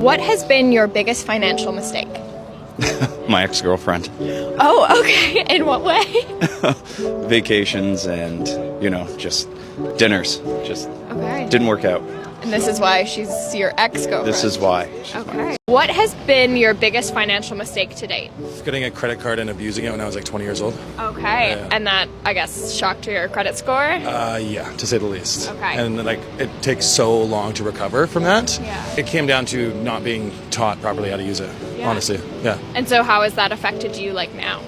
What has been your biggest financial mistake? My ex-girlfriend. Oh, okay. In what way? Vacations and, just dinners. Just Okay. didn't work out. And this is why she's your ex-girlfriend. This is why. Okay. What has been your biggest financial mistake to date? Getting a credit card and abusing it when I was like 20 years old. Okay. Yeah. And that, I guess, shocked your credit score? Yeah, to say the least. Okay. And it takes so long to recover from that. Yeah. It came down to not being taught properly how to use it, Yeah. honestly. Yeah. And so how has that affected you now?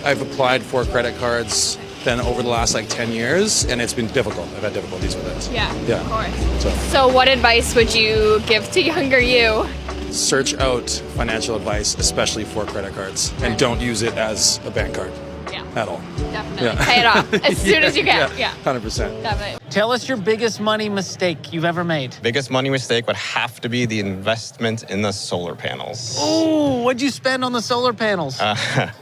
I've applied for credit cards then over the last 10 years, and it's been difficult. I've had difficulties with it. Yeah, Yeah. of course. So So what advice would you give to younger you? search out financial advice, especially for credit cards, and don't use it as a bank card Yeah, at all. definitely. Yeah. Pay it off as soon as you can. Yeah, 100%. definitely. Tell us your biggest money mistake you've ever made. Biggest money mistake would have to be the investment in the solar panels. Oh, what'd you spend on the solar panels?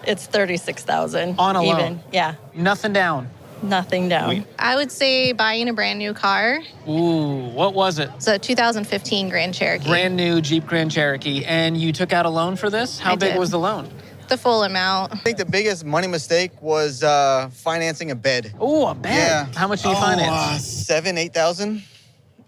It's 36,000 On a loan? even. Yeah, Nothing down. nothing down. I would say buying a brand new car. Ooh, what was it? It's a 2015 Grand Cherokee. Brand new Jeep Grand Cherokee. And you took out a loan for this? How I big did. was the loan? The full amount. I think the biggest money mistake was financing a bed. Oh, a bed. Yeah. How much did you finance? 7,000-8,000.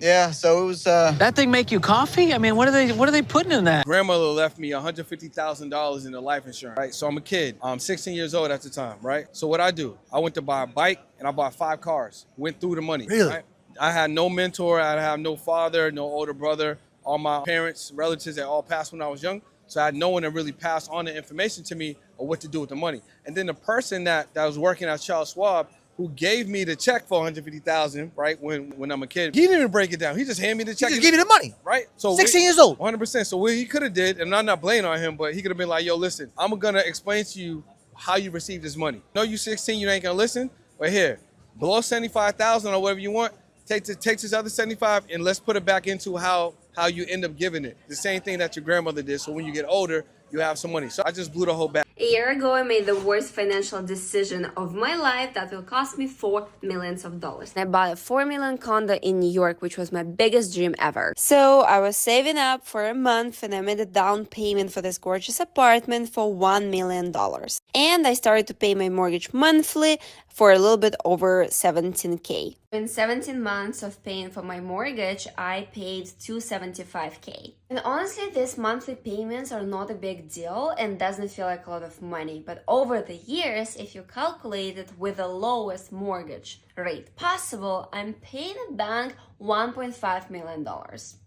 Yeah, so it was. That thing make you coffee? I mean, what are they putting in that? Grandmother left me $150,000 in the life insurance, right? So I'm a kid. I'm 16 years old at the time, right? So what I do, I went to buy a bike and I bought 5 cars. Went through the money. Really? Right? I had no mentor. I had no father, no older brother. All my parents, relatives, they all passed when I was young. So I had no one to really pass on the information to me of what to do with the money. And then the person that was working at Charles Schwab, who gave me the check for $150,000, right? When I'm a kid, he didn't even break it down. He just handed me the check. He just gave you the money. Right? So 16 years old. 100%. So what he could have did, and I'm not blaming on him, but he could have been like, yo, listen, I'm gonna explain to you how you receive this money. No, you 16, you ain't gonna listen, but here, below 75,000 or whatever you want, take this other 75 and let's put it back into how you end up giving it. The same thing that your grandmother did. So when you get older, you have some money. So I just blew the whole bag. A year ago, I made the worst financial decision of my life that will cost me $4 million. I bought a $4 million condo in New York, which was my biggest dream ever. So I was saving up for a month and I made a down payment for this gorgeous apartment for $1 million. And I started to pay my mortgage monthly for a little bit over $17K. In 17 months of paying for my mortgage, I paid $275K. And honestly, these monthly payments are not a big deal and doesn't feel like a lot of money. But over the years, if you calculate it with the lowest mortgage rate possible, I'm paying a bank $1.5 million.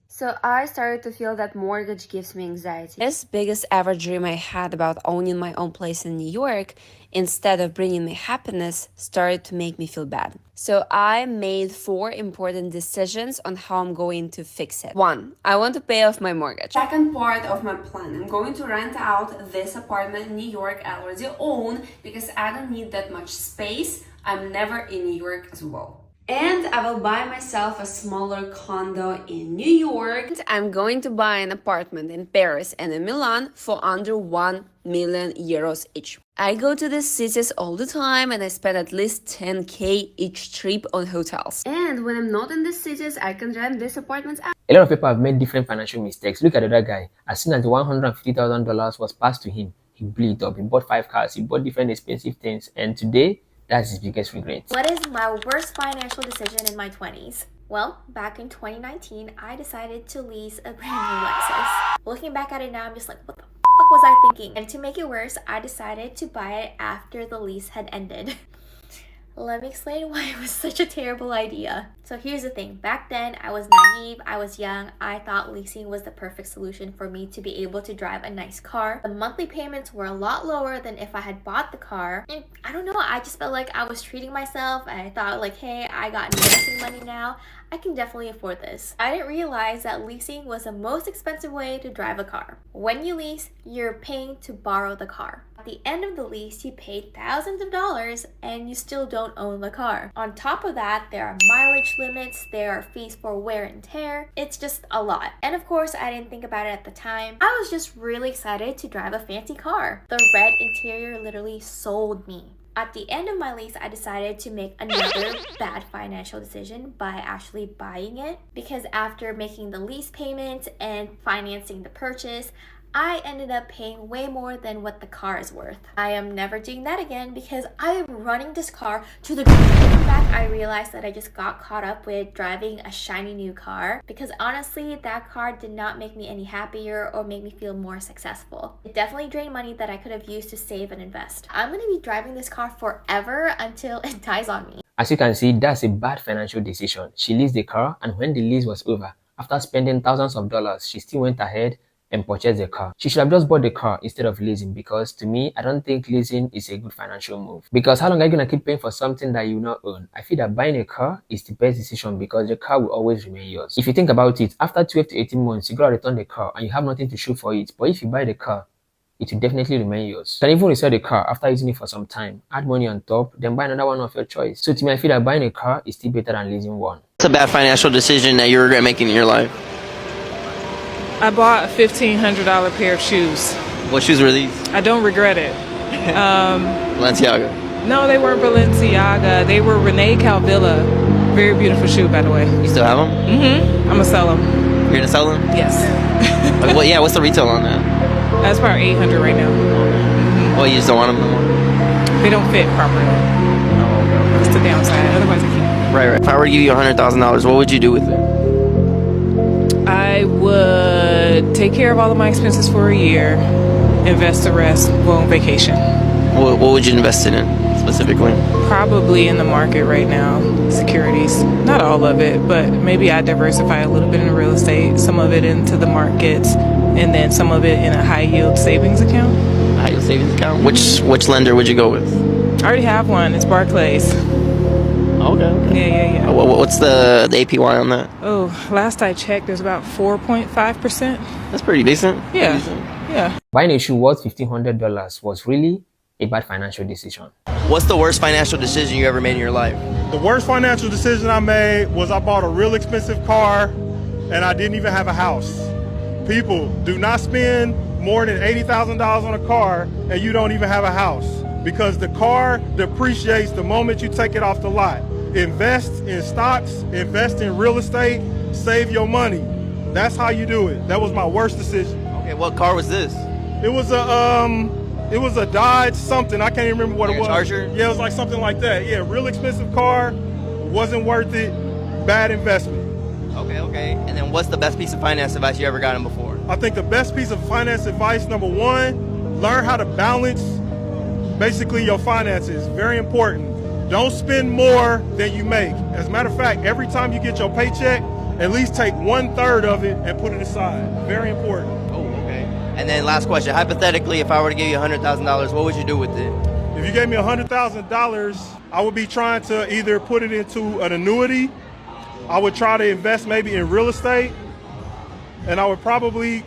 So I started to feel that mortgage gives me anxiety. This biggest ever dream I had about owning my own place in New York, instead of bringing me happiness, started to make me feel bad. So I made 4 important decisions on how I'm going to fix it. 1, I want to pay off my mortgage. Second part of my plan, I'm going to rent out this apartment in New York I already own because I don't need that much space. I'm never in New York as well. And I will buy myself a smaller condo in New York. I'm going to buy an apartment in Paris and in Milan for under 1 million euros each. I go to these cities all the time and I spend at least 10K each trip on hotels. And when I'm not in these cities, I can rent these apartments out. A lot of people have made different financial mistakes. Look at the other guy. As soon as the $150,000 was passed to him, he blew it up. He bought 5 cars, he bought different expensive things, and today, that's his biggest regret. What is my worst financial decision in my 20s? Well, back in 2019, I decided to lease a brand new Lexus. Looking back at it now, I'm just like, what the fuck was I thinking? And to make it worse, I decided to buy it after the lease had ended. Let me explain why it was such a terrible idea. So here's the thing. Back then, I was naive, I was young, I thought leasing was the perfect solution for me to be able to drive a nice car. The monthly payments were a lot lower than if I had bought the car. And I don't know, I just felt like I was treating myself. I thought like, hey, I got investing money now. I can definitely afford this. I didn't realize that leasing was the most expensive way to drive a car. When you lease, you're paying to borrow the car. At the end of the lease, you paid thousands of dollars and you still don't own the car. On top of that, there are mileage limits, there are fees for wear and tear. It's just a lot. And of course, I didn't think about it at the time. I was just really excited to drive a fancy car. The red interior literally sold me. At the end of my lease, I decided to make another bad financial decision by actually buying it, because after making the lease payment and financing the purchase, I ended up paying way more than what the car is worth. I am never doing that again because I am running this car to the ground. Back, I realized that I just got caught up with driving a shiny new car, because honestly, that car did not make me any happier or make me feel more successful. It definitely drained money that I could have used to save and invest. I'm gonna be driving this car forever until it dies on me. As you can see, that's a bad financial decision. She leased the car, and when the lease was over, after spending thousands of dollars, she still went ahead and purchase the car. She should have just bought the car instead of leasing, because to me, I don't think leasing is a good financial move. Because how long are you going to keep paying for something that you not own? I feel that buying a car is the best decision because the car will always remain yours. If you think about it, after 12 to 18 months, you got to return the car and you have nothing to show for it. But if you buy the car, it will definitely remain yours. You can even resell the car after using it for some time, add money on top, then buy another one of your choice. So to me, I feel that buying a car is still better than leasing one. It's a bad financial decision that you regret making in your life. I bought a $1,500 pair of shoes. What shoes were these? I don't regret it. Balenciaga. No, they weren't Balenciaga. They were Rene Calvilla. Very beautiful shoe, by the way. You still have them? Mm-hmm. I'm gonna sell them. You're gonna sell them? Yes. Well, yeah, what's the retail on that? That's about $800 right now. Well, you just don't want them no more? They don't fit properly. That's the downside. Otherwise, I keep them. Right. If I were to give you $100,000, what would you do with it? I would take care of all of my expenses for a year, invest the rest, go on vacation. What would you invest it in specifically? Probably in the market right now, securities. Not all of it, but maybe I diversify a little bit in real estate, some of it into the markets, and then some of it in a high yield savings account. High yield savings account? Which lender would you go with? I already have one. It's Barclays. Okay. Yeah. What's the APY on that? Oh, last I checked, there's about 4.5%. That's pretty decent. Yeah. Yeah. Buying a shoe worth $1,500 was really a bad financial decision. What's the worst financial decision you ever made in your life? The worst financial decision I made was I bought a real expensive car and I didn't even have a house. People, do not spend more than $80,000 on a car and you don't even have a house, because the car depreciates the moment you take it off the lot. Invest in stocks, invest in real estate, save your money. That's how you do it. That was my worst decision. Okay, what car was this? It was a Dodge something. I can't even remember what it was. Charger? Yeah, it was like something like that. Yeah, real expensive car, wasn't worth it, bad investment. Okay. And then what's the best piece of finance advice you ever gotten before? I think the best piece of finance advice, number one, learn how to balance basically your finances. Very important. Don't spend more than you make. As a matter of fact, every time you get your paycheck, at least take 1/3 of it and put it aside. Very important. Oh, okay. And then last question, hypothetically, if I were to give you $100,000, what would you do with it? If you gave me $100,000, I would be trying to either put it into an annuity, I would try to invest maybe in real estate, and I would probably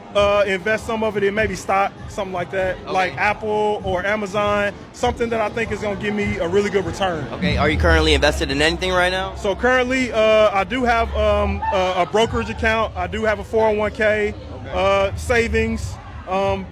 invest some of it in maybe stock, something like that, like Apple or Amazon, something that I think is going to give me a really good return. Okay, are you currently invested in anything right now? So currently, I do have a brokerage account. I do have a 401k, savings.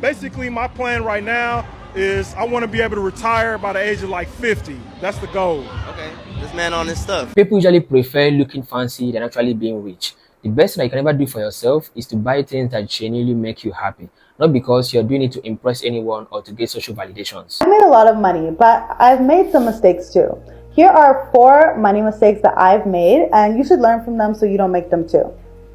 Basically, my plan right now is I want to be able to retire by the age of like 50. That's the goal. Okay, this man on his stuff. People usually prefer looking fancy than actually being rich. The best thing that you can ever do for yourself is to buy things that genuinely make you happy, not because you're doing it to impress anyone or to get social validations. I made a lot of money, but I've made some mistakes too. Here are 4 money mistakes that I've made, and you should learn from them so you don't make them too.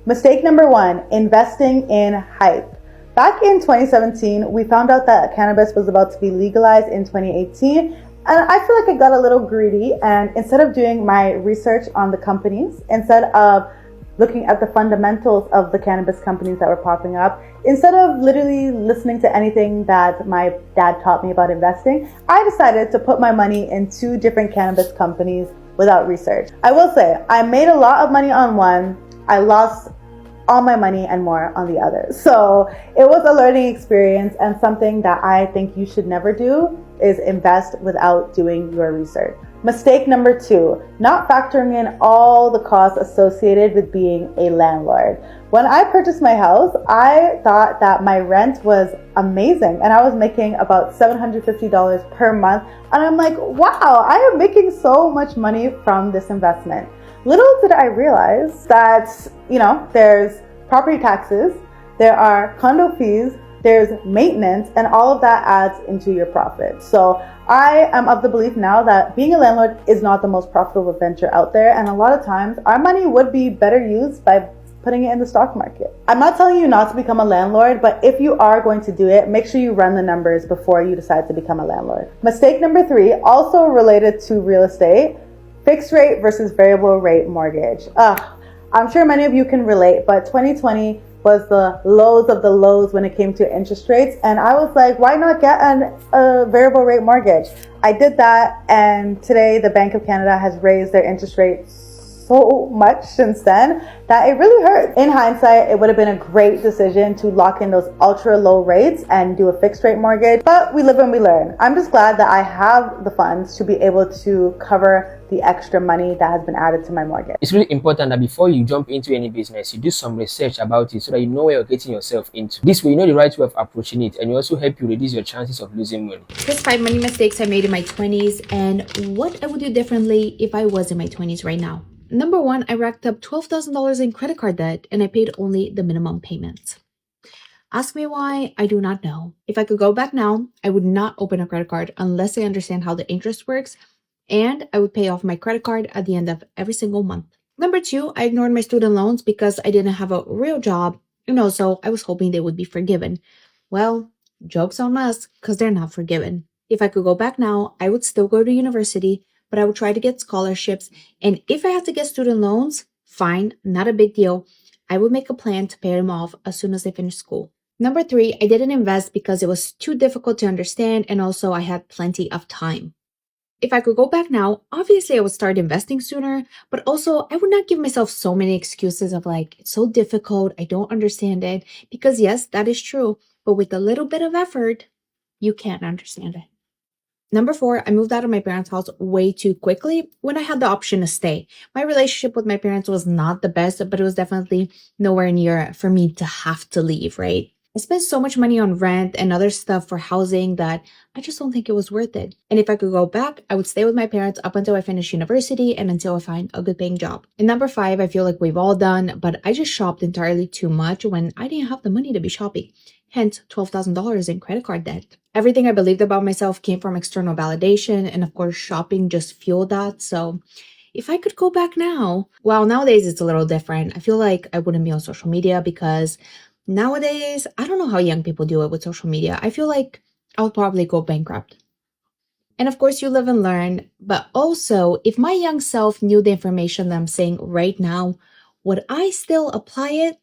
Mistake number 1, investing in hype. Back in 2017, we found out that cannabis was about to be legalized in 2018, and I feel like I got a little greedy, and instead of doing my research on the companies, instead of looking at the fundamentals of the cannabis companies that were popping up, instead of literally listening to anything that my dad taught me about investing, I decided to put my money in 2 different cannabis companies without research. I will say, I made a lot of money on one, I lost all my money and more on the other. So it was a learning experience, and something that I think you should never do is invest without doing your research. Mistake number 2, not factoring in all the costs associated with being a landlord. When I purchased my house, I thought that my rent was amazing and I was making about $750 per month. And I'm like, wow, I am making so much money from this investment. Little did I realize that, there's property taxes, there are condo fees, there's maintenance, and all of that adds into your profit. So I am of the belief now that being a landlord is not the most profitable venture out there. And a lot of times our money would be better used by putting it in the stock market. I'm not telling you not to become a landlord, but if you are going to do it, make sure you run the numbers before you decide to become a landlord. Mistake number 3, also related to real estate, fixed rate versus variable rate mortgage. I'm sure many of you can relate, but 2020 was the lows of the lows when it came to interest rates. And I was like, why not get a variable rate mortgage? I did that, and today the Bank of Canada has raised their interest rates so much since then that it really hurt. In hindsight, it would have been a great decision to lock in those ultra low rates and do a fixed rate mortgage, but we live and we learn. I'm just glad that I have the funds to be able to cover the extra money that has been added to my mortgage. It's really important that before you jump into any business, you do some research about it so that you know where you're getting yourself into. This way, you know the right way of approaching it, and you also help you reduce your chances of losing money. Here's 5 money mistakes I made in my 20s and what I would do differently if I was in my 20s right now. Number 1, I racked up $12,000 in credit card debt and I paid only the minimum payments. Ask me why, I do not know. If I could go back now, I would not open a credit card unless I understand how the interest works, and I would pay off my credit card at the end of every single month. Number 2, I ignored my student loans because I didn't have a real job, and also I was hoping they would be forgiven. Well, joke's on us because they're not forgiven. If I could go back now, I would still go to university, but I would try to get scholarships, and if I had to get student loans, fine, not a big deal. I would make a plan to pay them off as soon as I finish school. Number 3, I didn't invest because it was too difficult to understand, and also I had plenty of time. If I could go back now, obviously I would start investing sooner, but also I would not give myself so many excuses of like, it's so difficult, I don't understand it, because yes, that is true, but with a little bit of effort, you can understand it. Number 4, I moved out of my parents' house way too quickly when I had the option to stay. My relationship with my parents was not the best, but it was definitely nowhere near for me to have to leave, right? I spent so much money on rent and other stuff for housing that I just don't think it was worth it. And if I could go back, I would stay with my parents up until I finish university and until I find a good paying job. And number 5, I feel like we've all done, but I just shopped entirely too much when I didn't have the money to be shopping. Hence, $12,000 in credit card debt. Everything I believed about myself came from external validation, and of course, shopping just fueled that. So if I could go back now, well, nowadays it's a little different. I feel like I wouldn't be on social media because nowadays, I don't know how young people do it with social media. I feel like I'll probably go bankrupt. And of course, you live and learn. But also, if my young self knew the information that I'm saying right now, would I still apply it?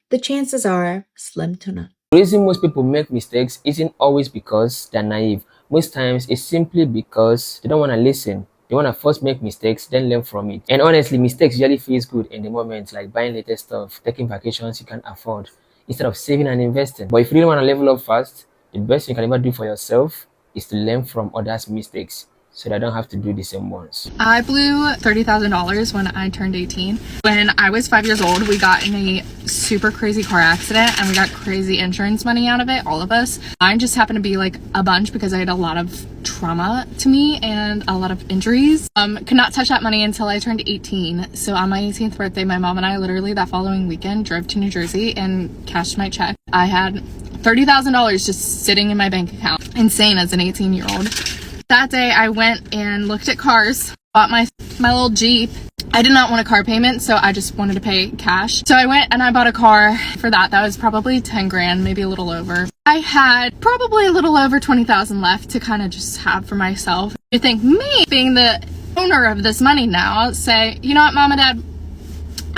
The chances are slim to none. The reason most people make mistakes isn't always because they're naive. Most times, it's simply because they don't want to listen. They want to first make mistakes, then learn from it. And honestly, mistakes usually feels good in the moment, like buying latest stuff, taking vacations you can't afford, instead of saving and investing. But if you really want to level up fast, the best you can ever do for yourself is to learn from others' mistakes, so that I don't have to do the same ones. I blew $30,000 when I turned 18. When I was 5 years old, we got in a super crazy car accident and we got crazy insurance money out of it, all of us. Mine just happened to be like a bunch because I had a lot of trauma to me and a lot of injuries. Could not touch that money until I turned 18. So on my 18th birthday, my mom and I literally that following weekend drove to New Jersey and cashed my check. I had $30,000 just sitting in my bank account. Insane as an 18-year-old. That day I went and looked at cars, bought my little Jeep. I did not want a car payment, so I just wanted to pay cash. So I went and I bought a car for that. That was probably 10 grand, maybe a little over. I had probably a little over 20,000 left to kind of just have for myself. You think me being the owner of this money now, say, you know what, Mom and Dad,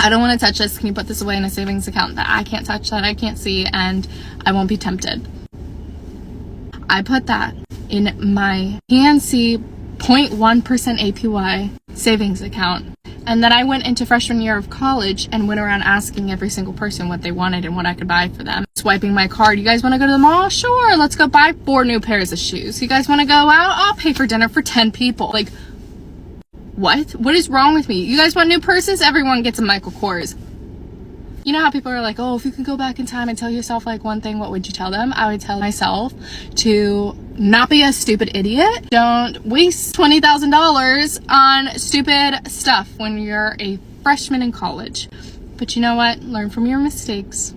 I don't want to touch this. Can you put this away in a savings account that I can't touch, that I can't see, and I won't be tempted? I put that in my PNC 0.1% APY savings account. And then I went into freshman year of college and went around asking every single person what they wanted and what I could buy for them. Swiping my card. You guys want to go to the mall? Sure, let's go buy 4 new pairs of shoes. You guys want to go out? I'll pay for dinner for 10 people. Like, What is wrong with me? You guys want new purses? Everyone gets a Michael Kors. You know how people are like, oh, if you could go back in time and tell yourself like one thing, what would you tell them? I would tell myself to not be a stupid idiot. Don't waste $20,000 on stupid stuff when you're a freshman in college. But you know what? Learn from your mistakes.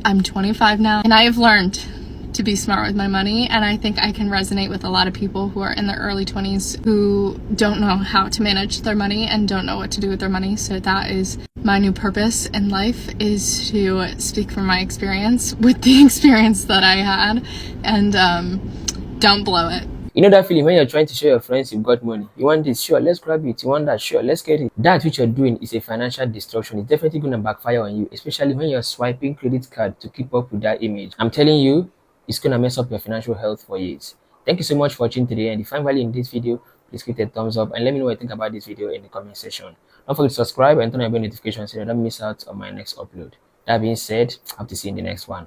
I'm 25 now, and I have learned to be smart with my money, and I think I can resonate with a lot of people who are in their early 20s who don't know how to manage their money and don't know what to do with their money. So that is my new purpose in life, is to speak from my experience with the experience that I had, and don't blow it. You know that feeling when you're trying to show your friends you've got money? You want this? Sure, let's grab it. You want that? Sure, let's get it. That which you're doing is a financial destruction. It's definitely going to backfire on you, especially when you're swiping credit card to keep up with that image. I'm telling you, it's going to mess up your financial health for years. Thank you so much for watching today, and if you find value in this video, please click the thumbs up and let me know what you think about this video in the comment section. Don't forget to subscribe and turn on your bell notifications so you don't miss out on my next upload. That being said, I hope to see you in the next one.